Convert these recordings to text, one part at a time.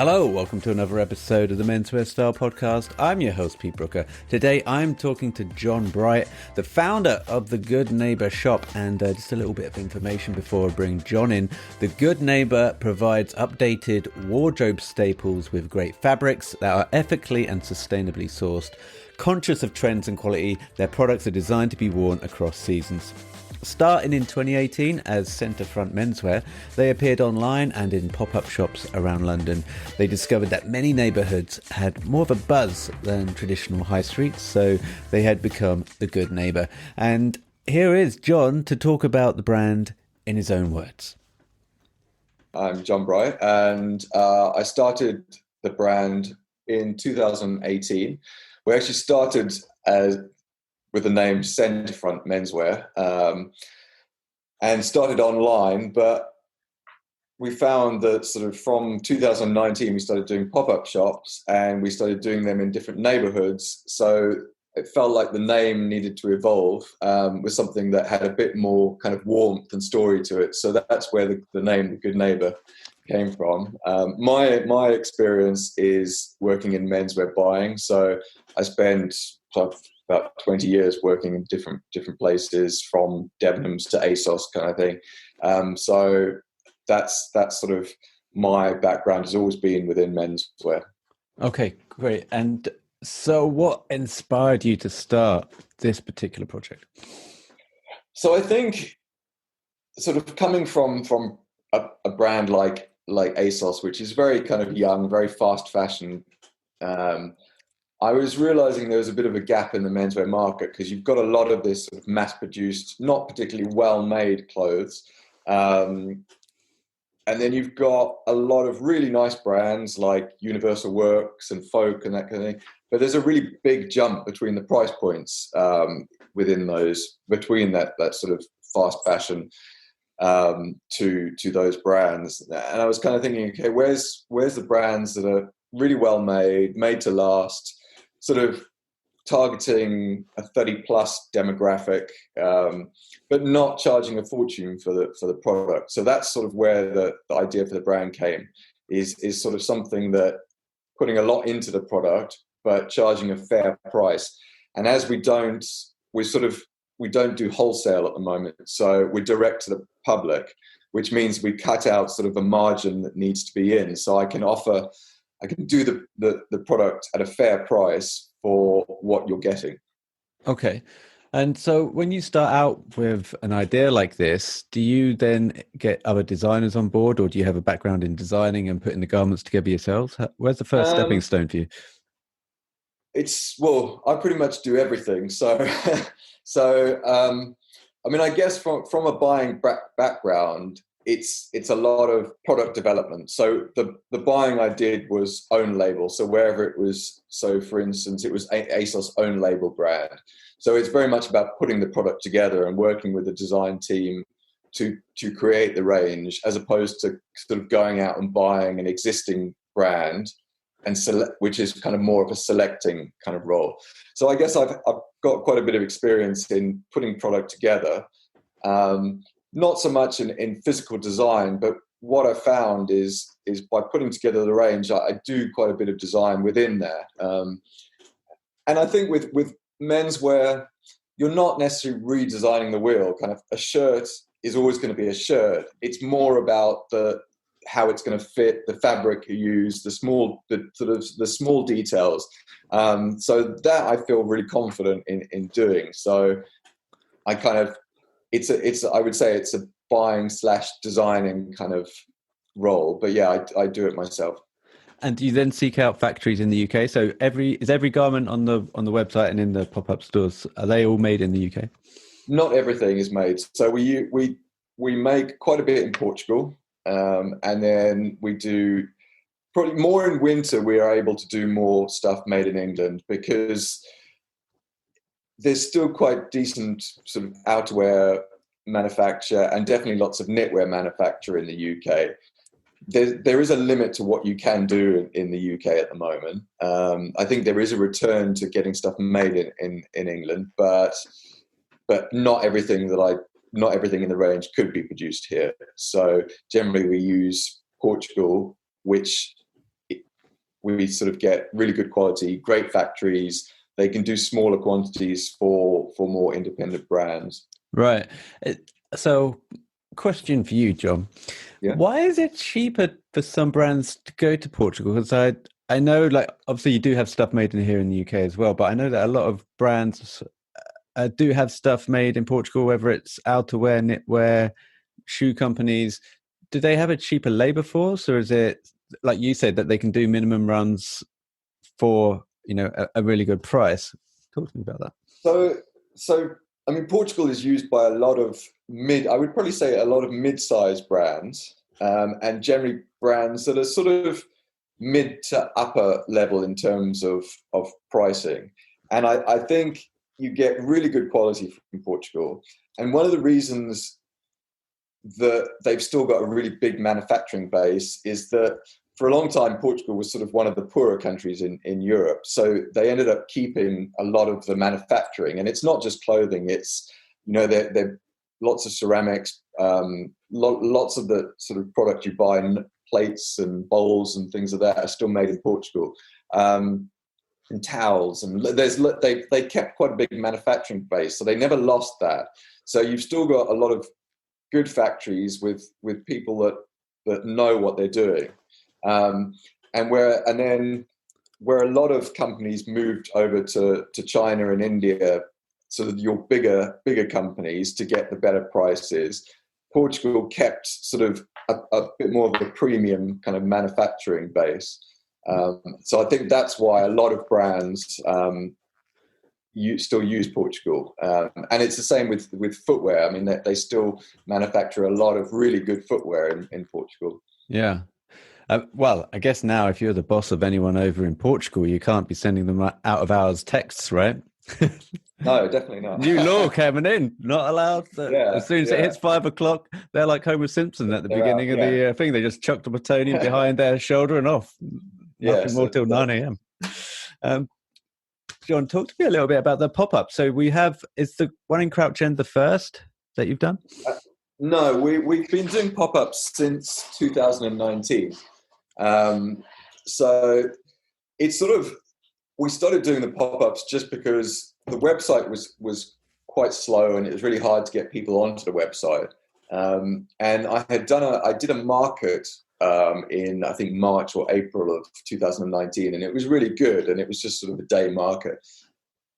Hello, welcome to another episode of the Menswear Style Podcast. I'm your host, Pete Brooker. Today I'm talking to John Bright, the founder of the Good Neighbour shop. And just a little bit of information before I bring John in. The Good Neighbour provides updated wardrobe staples with great fabrics that are ethically and sustainably sourced. Conscious of trends and quality, their products are designed to be worn across seasons. Starting in 2018 as Centrefront Menswear, they appeared online and in pop-up shops around London. They discovered that many neighbourhoods had more of a buzz than traditional high streets, so they had become the Good Neighbour. And here is John to talk about the brand in his own words. I'm John Bright, and I started the brand in 2018. We actually started with the name Centrefront Menswear, and started online, but we found that sort of from 2019 we started doing pop-up shops and we started doing them in different neighborhoods, so it felt like the name needed to evolve with something that had a bit more kind of warmth and story to it. So that's where the name The Good Neighbour came from. My experience is working in menswear buying, so I spent about 20 years working in different places, from Debenhams to ASOS kind of thing. So that's sort of my background, has always been within menswear. Okay, great. And so what inspired you to start this particular project? So I think sort of coming from a brand like ASOS, which is very kind of young, very fast fashion, I was realizing there was a bit of a gap in the menswear market, because you've got a lot of this sort of mass-produced, not particularly well-made clothes. And then you've got a lot of really nice brands like Universal Works and Folk and that kind of thing. But there's a really big jump between the price points between that sort of fast fashion to those brands. And I was kind of thinking, okay, where's the brands that are really well made to last, sort of targeting a 30 plus demographic, but not charging a fortune for the product. So that's sort of where the idea for the brand came, is sort of something that putting a lot into the product, but charging a fair price. And as we don't do wholesale at the moment, so we're direct to the public, which means we cut out sort of a margin that needs to be in. So I can do the product at a fair price for what you're getting. Okay. And so when you start out with an idea like this, do you then get other designers on board, or do you have a background in designing and putting the garments together yourselves? Where's the first stepping stone for you? I pretty much do everything. So, I mean, I guess from a buying background, it's a lot of product development. So the buying I did was own label. So wherever it was, so for instance, it was ASOS own label brand. So it's very much about putting the product together and working with the design team to create the range, as opposed to sort of going out and buying an existing brand and which is kind of more of a selecting kind of role. So I guess I've got quite a bit of experience in putting product together. Not so much in physical design, but what I found is by putting together the range, I do quite a bit of design within there. And I think with menswear, you're not necessarily redesigning the wheel. Kind of a shirt is always going to be a shirt. It's more about how it's going to fit, the fabric you use, the small details. So that I feel really confident in doing. So I kind of, I would say it's a buying / designing kind of role, but yeah, I do it myself. And do you then seek out factories in the UK? So is every garment on the website and in the pop-up stores, are they all made in the UK? Not everything is made. So we make quite a bit in Portugal, and then we do probably more in winter. We are able to do more stuff made in England, because there's still quite decent sort of outerwear manufacture and definitely lots of knitwear manufacture in the UK. There is a limit to what you can do in the UK at the moment. I think there is a return to getting stuff made in England, but not everything in the range could be produced here. So generally we use Portugal, which we sort of get really good quality, great factories. They can do smaller quantities for more independent brands. Right. So, question for you, John. Yeah. Why is it cheaper for some brands to go to Portugal? Because I know, like, obviously you do have stuff made in here in the UK as well, but I know that a lot of brands do have stuff made in Portugal, whether it's outerwear, knitwear, shoe companies. Do they have a cheaper labor force, or is it, like you said, that they can do minimum runs for, a really good price? Talk to me about that. So I mean, Portugal is used by a lot of I would probably say a lot of mid-sized brands, and generally brands that are sort of mid to upper level in terms of pricing. And I think you get really good quality from Portugal. And one of the reasons that they've still got a really big manufacturing base is that for a long time, Portugal was sort of one of the poorer countries in Europe. So they ended up keeping a lot of the manufacturing. And it's not just clothing. It's, they're lots of ceramics, lots of the sort of product you buy, plates and bowls and things like that are still made in Portugal. And towels. And they kept quite a big manufacturing base. So they never lost that. So you've still got a lot of good factories with people that know what they're doing. And then where a lot of companies moved over to China and India, sort of your bigger companies, to get the better prices, Portugal kept sort of a bit more of a premium kind of manufacturing base. So I think that's why a lot of brands you still use Portugal, and it's the same with footwear. I mean, they still manufacture a lot of really good footwear in Portugal. Yeah. Well, I guess now if you're the boss of anyone over in Portugal, you can't be sending them out of hours texts, right? No, definitely not. New law coming in. Not allowed. As soon as it hits 5 o'clock, they're like Homer Simpson at the beginning of the thing. They just chucked a plutonium behind their shoulder and off. Nothing more till 9 a.m. John, talk to me a little bit about the pop-up. So is the one in Crouch End the first that you've done? No, we've been doing pop-ups since 2019. So it's sort of, we started doing the pop-ups just because the website was quite slow and it was really hard to get people onto the website. And I did a market in, I think, March or April of 2019, and it was really good, and it was just sort of a day market.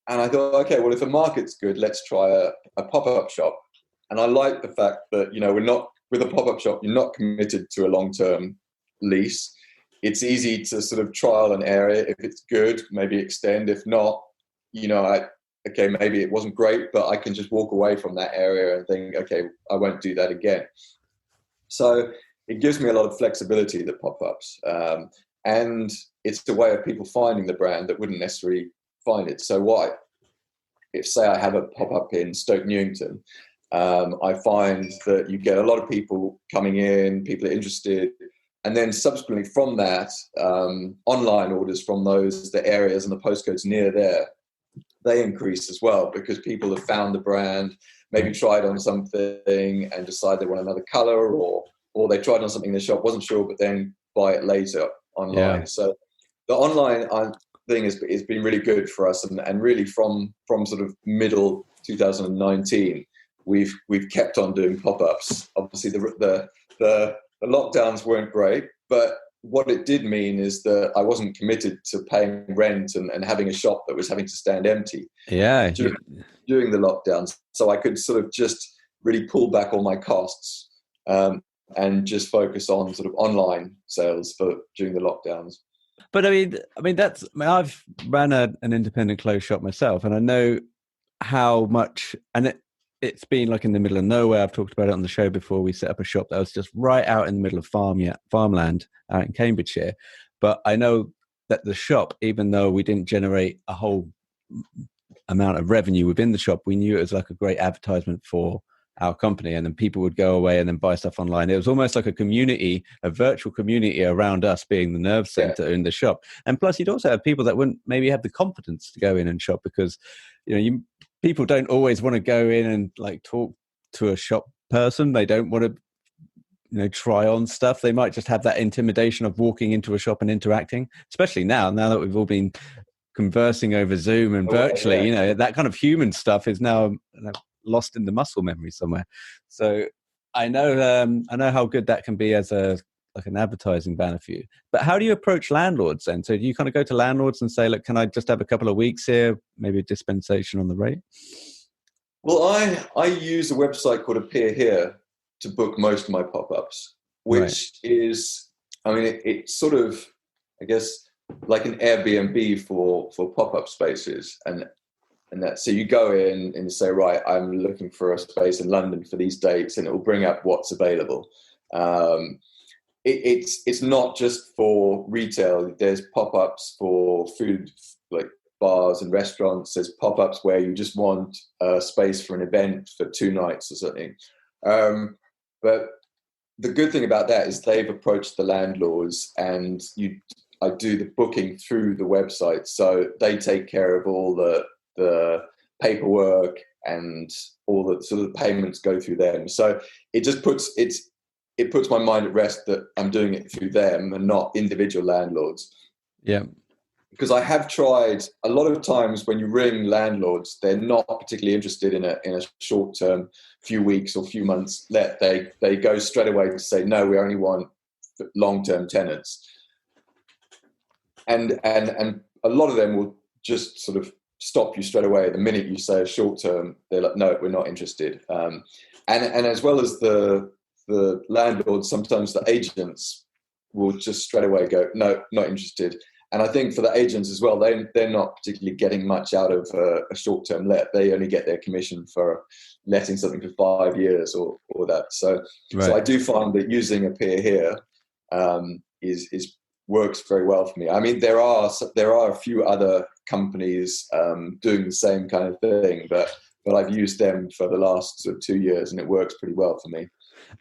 And I thought, okay, well, if a market's good, let's try a pop-up shop. And I like the fact that, we're not, with a pop-up shop, you're not committed to a long-term lease. It's easy to sort of trial an area. If it's good, maybe extend. If not, okay, maybe it wasn't great, but I can just walk away from that area and think, okay, I won't do that again. So it gives me a lot of flexibility, the pop-ups. And it's a way of people finding the brand that wouldn't necessarily find it. So if, say, I have a pop-up in Stoke Newington, I find that you get a lot of people coming in, people are interested. And then subsequently from that, online orders from the areas and the postcodes near there, they increase as well, because people have found the brand, maybe tried on something and decide they want another color, or they tried on something in the shop, wasn't sure, but then buy it later online. Yeah. So the online thing has been really good for us, and really from sort of middle 2019, we've kept on doing pop-ups. Obviously the lockdowns weren't great, but what it did mean is that I wasn't committed to paying rent and having a shop that was having to stand empty during the lockdowns. So I could sort of just really pull back all my costs and just focus on sort of online sales during the lockdowns. But I mean, I've ran an independent clothes shop myself, and I know how much, and it's been like in the middle of nowhere. I've talked about it on the show before. We set up a shop that was just right out in the middle of farmland out in Cambridgeshire. But I know that the shop, even though we didn't generate a whole amount of revenue within the shop, we knew it was like a great advertisement for our company, and then people would go away and then buy stuff online. It was almost like a community, a virtual community around us being the nerve center in the shop. And plus you'd also have people that wouldn't maybe have the confidence to go in and shop, because people don't always want to go in and like talk to a shop person. They don't want to try on stuff. They might just have that intimidation of walking into a shop and interacting, especially now that we've all been conversing over Zoom and virtually, that kind of human stuff is now lost in the muscle memory somewhere. So I know how good that can be as an advertising banner for you. But how do you approach landlords then? So do you kind of go to landlords and say, look, can I just have a couple of weeks here, maybe a dispensation on the rate? Well, I use a website called Appear Here to book most of my pop-ups, which is, it's sort of, I guess, like an Airbnb for pop-up spaces. And that, so you go in and say, right, I'm looking for a space in London for these dates, and it will bring up what's available. It's not just for retail. There's pop-ups for food, like bars and restaurants. There's pop-ups where you just want a space for an event for 2 nights or something. But the good thing about that is they've approached the landlords, and I do the booking through the website. So they take care of all the paperwork, and all the sort of payments go through them. So it just puts my mind at rest that I'm doing it through them and not individual landlords. Yeah. Because I have tried a lot of times when you ring landlords, they're not particularly interested in a short term, few weeks or few months let. They go straight away to say, no, we only want long term tenants. And a lot of them will just sort of stop you straight away. The minute you say short term, they're like, no, we're not interested. And as well as the landlords, sometimes the agents will just straight away go, no, not interested. And I think for the agents as well, they're not particularly getting much out of a short-term let. They only get their commission for letting something for 5 years or that. So I do find that using Appear Here is works very well for me. I mean, there are a few other companies doing the same kind of thing, but I've used them for the last sort of 2 years, and it works pretty well for me.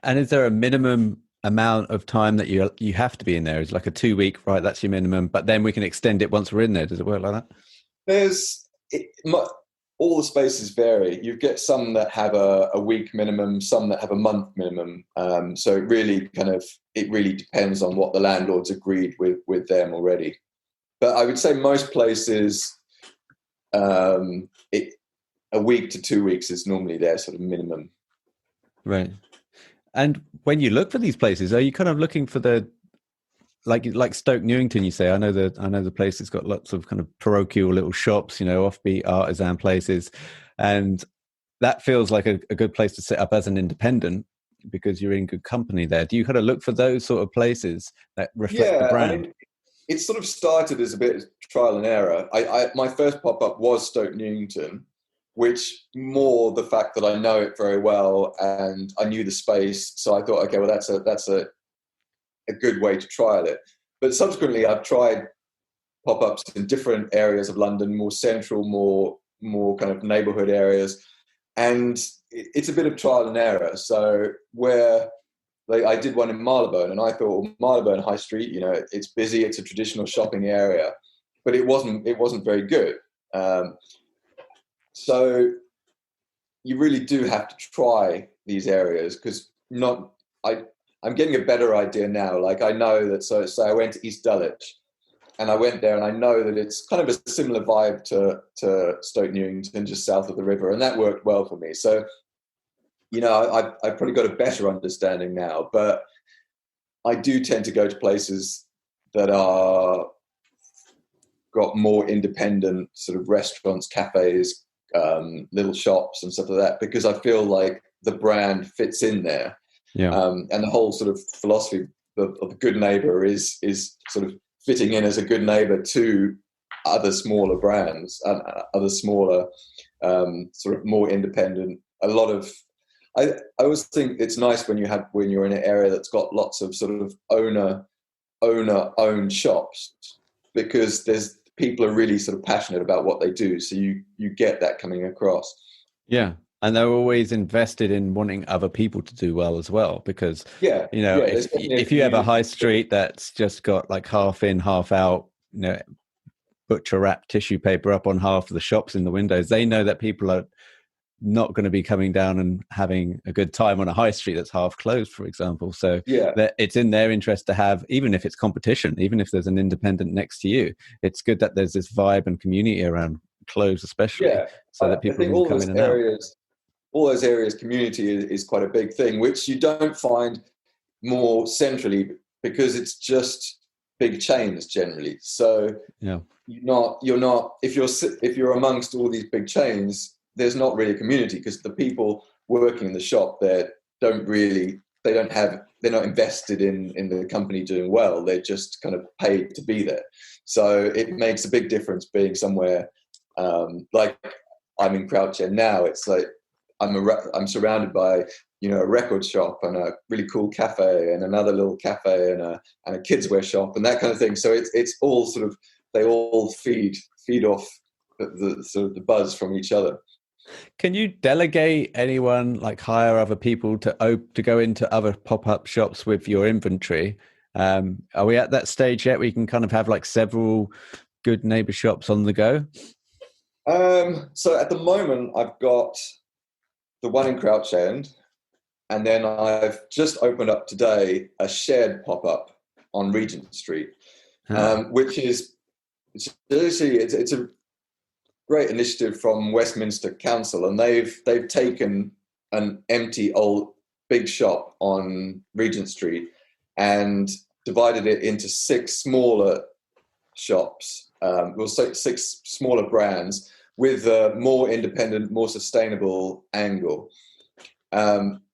And is there a minimum amount of time that you have to be in there? Is like a 2 week, right? That's your minimum, but then we can extend it once we're in there. Does it work like that? All the spaces vary. You get some that have a week minimum, some that have a month minimum. So it really depends on what the landlord's agreed with them already. But I would say most places, a week to 2 weeks is normally their sort of minimum. Right. And when you look for these places, are you kind of looking for the like Stoke Newington? You say, I know the place has got lots of kind of parochial little shops, offbeat artisan places, and that feels like a good place to set up as an independent because you're in good company there. Do you kind of look for those sort of places that reflect the brand? I mean, it sort of started as a bit of trial and error. My first pop-up was Stoke Newington, which more the fact that I know it very well and I knew the space. So I thought, okay, well, that's a good way to trial it. But subsequently, I've tried pop-ups in different areas of London, more central, more kind of neighbourhood areas. And it's a bit of trial and error. So where I did one in Marylebone, and I thought, well, Marylebone High Street, it's busy, it's a traditional shopping area, but it wasn't very good. So you really do have to try these areas because I'm getting a better idea now. Like I know that, so I went to East Dulwich and I went there and I know that it's kind of a similar vibe to Stoke Newington, just south of the river. And that worked well for me. So, I've probably got a better understanding now, but I do tend to go to places that are got more independent sort of restaurants, cafes, little shops and stuff like that, because I feel like the brand fits in there. Yeah. And the whole sort of philosophy of the good neighbor is sort of fitting in as a good neighbor to other smaller brands and other smaller, sort of more independent. I always think it's nice when you're in an area that's got lots of sort of owner-owned shops, because people are really sort of passionate about what they do. So you get that coming across. Yeah. And they're always invested in wanting other people to do well as well, because, if you have a high street that's just got like half in, half out, butcher wrap tissue paper up on half of the shops in the windows, they know that people are not going to be coming down and having a good time on a high street that's half closed, for example. So Yeah, that it's in their interest to have, even if it's competition, even if there's an independent next to you, it's good that there's this vibe and community around clothes, especially, yeah. so that I people think can come in and out. all those areas, community is quite a big thing, which you don't find more centrally because it's just big chains generally. So Yeah. you're not if you're amongst all these big chains, there's not really a community because the people working in the shop there they're not invested in the company doing well. They're just kind of paid to be there. So it makes a big difference being somewhere like I'm in Crouch End now. It's like I'm surrounded by a record shop and a really cool cafe and another little cafe and a kids wear shop and that kind of thing. So it's all sort of, they all feed off the sort of the buzz from each other. Can you delegate anyone, like hire other people to go into other pop-up shops with your inventory? Are we at that stage yet where you can kind of have like several good neighbor shops on the go? So at the moment I've got the one in Crouch End, and then I've just opened up today a shared pop-up on Regent Street, which is it's a great initiative from Westminster Council, and they've taken an empty old big shop on Regent Street and divided it into 6 smaller shops, six smaller brands with a more independent, more sustainable angle.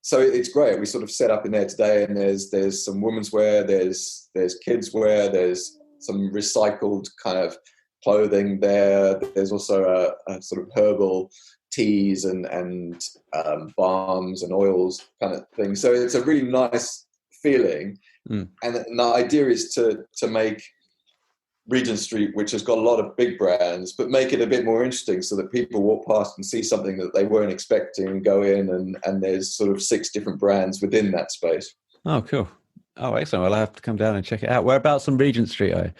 So it's great. We sort of set up in there today, and there's some women's wear, there's kids wear, there's some recycled kind of clothing there. There's also a sort of herbal teas and balms and oils kind of thing. So it's a really nice feeling. And the idea is to make Regent Street, which has got a lot of big brands, but make it a bit more interesting so that people walk past and see something that they weren't expecting, go in, and there's sort of 6 different brands within that space. Oh, cool. Oh, excellent. Well, I'll have to come down and check it out. Whereabouts on Regent Street are you?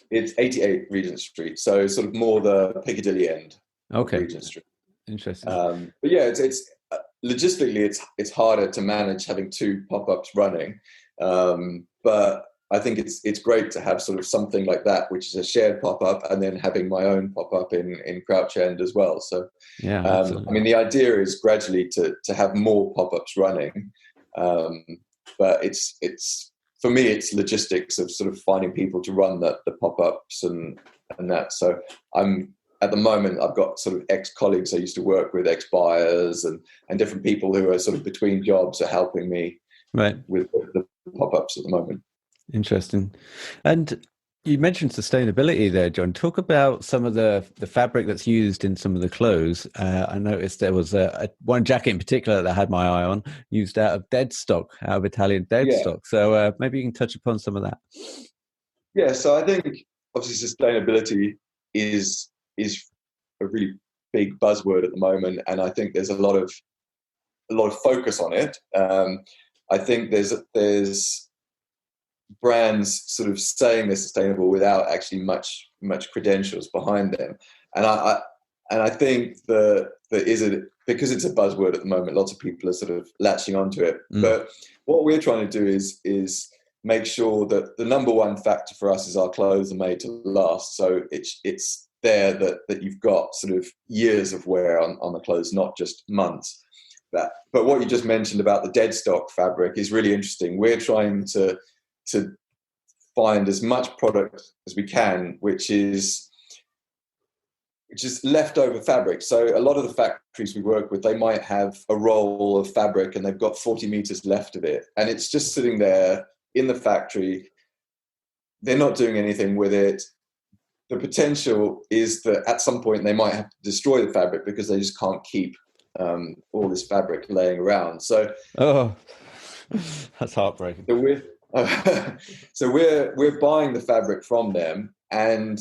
It's 88 Regent Street, so sort of more the Piccadilly end of Regent Street. Interesting. But yeah, it's logistically it's harder to manage having 2 pop-ups running, but I think it's great to have sort of something like that, which is a shared pop-up, and then having my own pop-up in Crouch End as well. So yeah, I mean, the idea is gradually to have more pop-ups running, but it's for me, it's logistics of sort of finding people to run the pop-ups and that. So at the moment, I've got sort of ex-colleagues I used to work with, ex-buyers and different people who are sort of between jobs are helping me with the pop-ups at the moment. Interesting. And you mentioned sustainability there, John. Talk about some of the fabric that's used in some of the clothes. I noticed there was one jacket in particular that I had my eye on, used out of dead stock, out of Italian dead stock. So maybe you can touch upon some of that. Yeah, so I think obviously sustainability is a really big buzzword at the moment, and I think there's a lot of focus on it. I think there's brands sort of saying they're sustainable without actually much credentials behind them, and I think that is it because it's a buzzword at the moment. Lots of people are sort of latching onto it, but what we're trying to do is make sure that the number one factor for us is our clothes are made to last. So it's there that you've got sort of years of wear on the clothes, not just months. But what you just mentioned about the dead stock fabric is really interesting. We're trying to find as much product as we can, which is leftover fabric. So a lot of the factories we work with, they might have a roll of fabric and they've got 40 meters left of it, and it's just sitting there in the factory. They're not doing anything with it. The potential is that at some point they might have to destroy the fabric because they just can't keep all this fabric laying around. So that's heartbreaking. So we're buying the fabric from them and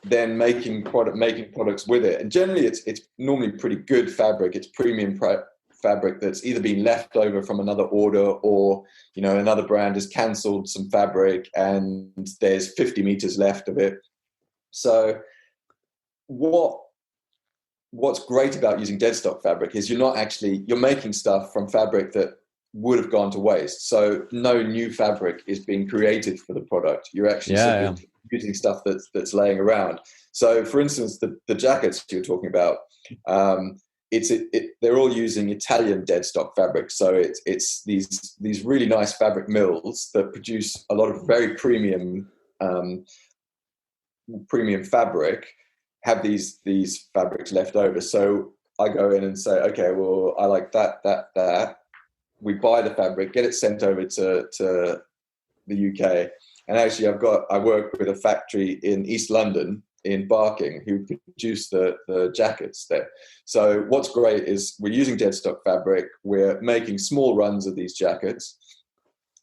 then making products with it. And generally it's normally pretty good fabric. It's premium fabric that's either been left over from another order, or another brand has cancelled some fabric and there's 50 meters left of it. So what what's great about using dead stock fabric is you're making stuff from fabric that would have gone to waste. So no new fabric is being created for the product. You're actually simply using stuff that's laying around. So for instance, the jackets you're talking about, they're all using Italian dead stock fabric. So it's these really nice fabric mills that produce a lot of very premium fabric, have these fabrics left over. So I go in and say, okay, well, I like that. We buy the fabric, get it sent over to the UK. And actually I work with a factory in East London, in Barking, who produce the jackets there. So what's great is we're using dead stock fabric. We're making small runs of these jackets.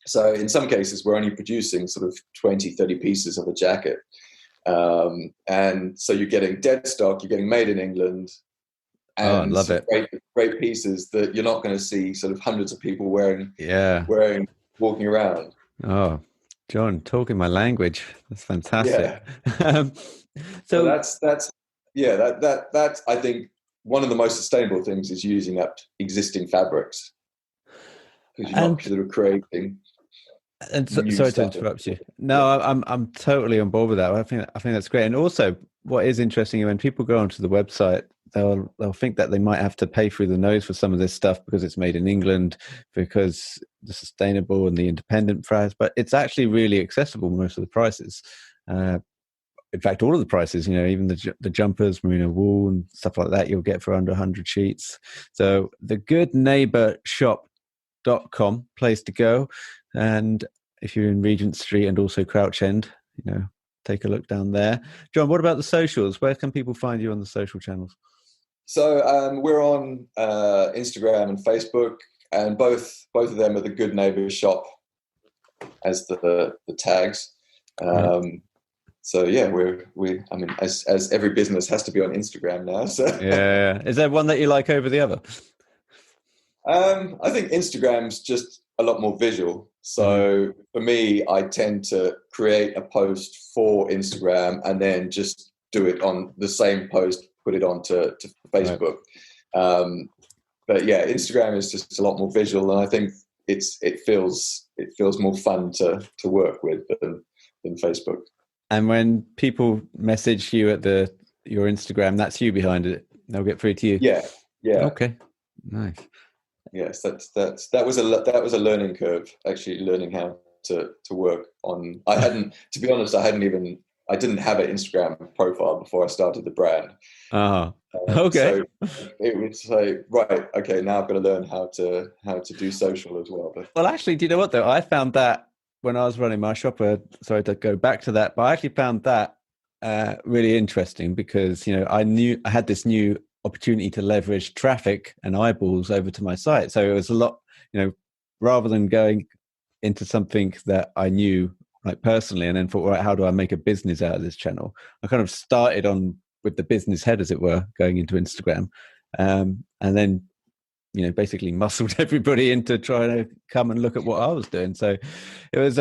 So in some cases, we're only producing sort of 20, 30 pieces of a jacket. And so you're getting dead stock, you're getting made in England, and love it. Great pieces that you're not going to see sort of hundreds of people wearing, walking around. Oh, John, talking my language. That's fantastic. Yeah. So that's I think one of the most sustainable things is using up existing fabrics, because you're not sort of creating. And sorry to interrupt you. No, I'm totally on board with that. I think that's great. And also, what is interesting, when people go onto the website, they'll think that they might have to pay through the nose for some of this stuff because it's made in England, because the sustainable and the independent price. But it's actually really accessible. Most of the prices, in fact, all of the prices. Even the jumpers, merino wool, and stuff like that, you'll get for under 100 sheets. So the Good Neighbour Shop.com, place to go. And if you're in Regent Street and also Crouch End, take a look down there. John, what about the socials? Where can people find you on the social channels? So we're on Instagram and Facebook, and both of them are the Good Neighbour Shop as the tags. So yeah, we I mean, as every business has to be on Instagram now. So yeah, is there one that you like over the other? I think Instagram's just a lot more visual. So for me, I tend to create a post for Instagram and then just do it on the same post, put it onto Facebook. Right. But yeah, Instagram is just a lot more visual, and I think it feels more fun to work with than Facebook. And when people message you at your Instagram, that's you behind it. They'll get through to you. Yeah. Okay, nice. Yes, that was a learning curve, actually, learning how to work on. To be honest, I didn't have an Instagram profile before I started the brand. Okay. So it would say, right, okay, now I've got to learn how to do social as well. Well, actually, do you know what though? I found that when I was running my shop. Sorry to go back to that, but I actually found that really interesting, because I knew I had this new opportunity to leverage traffic and eyeballs over to my site. So it was a lot, rather than going into something that I knew like personally and then thought, right, how do I make a business out of this channel? I kind of started on with the business head, as it were, going into Instagram, and then basically muscled everybody into trying to come and look at what I was doing. So it was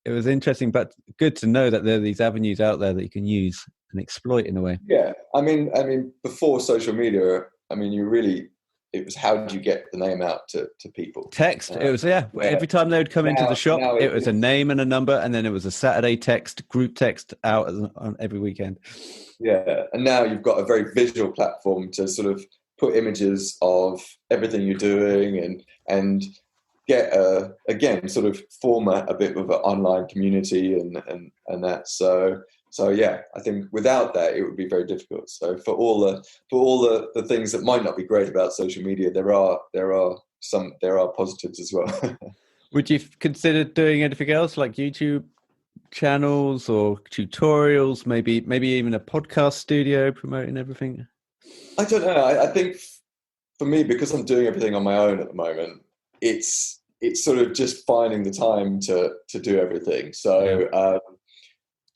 it was interesting, but good to know that there are these avenues out there that you can use and exploit in a way. Yeah, I mean, before social media, it was, how do you get the name out to people? Text. It was every time they would come into the shop, it was a name and a number, and then it was a Saturday group text out on every weekend. Yeah, and now you've got a very visual platform to sort of put images of everything you're doing and get again sort of form a bit of an online community and that. So yeah, I think without that, it would be very difficult. So for all the things that might not be great about social media, there are positives as well. Would you consider doing anything else, like YouTube channels or tutorials, maybe even a podcast studio promoting everything? I don't know. I think for me, because I'm doing everything on my own at the moment, it's sort of just finding the time to do everything. So.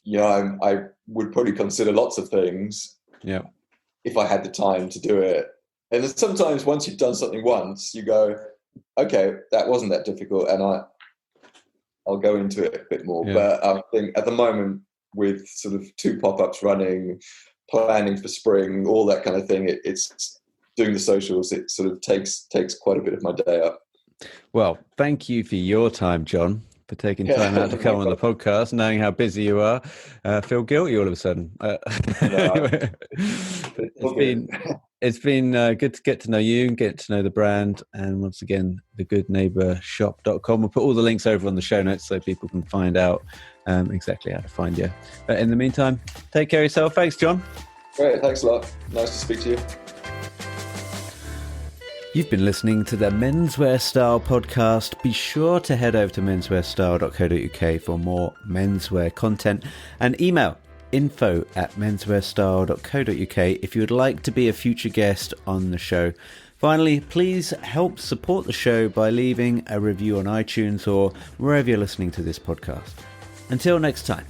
Yeah. I would probably consider lots of things if I had the time to do it. And then sometimes once you've done something once, you go, okay, that wasn't that difficult, and I'll go into it a bit more. Yeah. But I think at the moment, with sort of 2 pop-ups running, planning for spring, all that kind of thing. It's doing the socials. It sort of takes quite a bit of my day up. Well, thank you for your time, John, for taking time out to come on the podcast, knowing how busy you are. Feel guilty all of a sudden. Anyway, it's been good to get to know you and get to know the brand. And once again, thegoodneighbourshop.com. We'll put all the links over on the show notes so people can find out exactly how to find you. But in the meantime, take care of yourself. Thanks, John. Great. Thanks a lot. Nice to speak to you. You've been listening to the Menswear Style podcast. Be sure to head over to menswearstyle.co.uk for more menswear content and email info@menswearstyle.co.uk if you would like to be a future guest on the show. Finally, please help support the show by leaving a review on iTunes or wherever you're listening to this podcast. Until next time.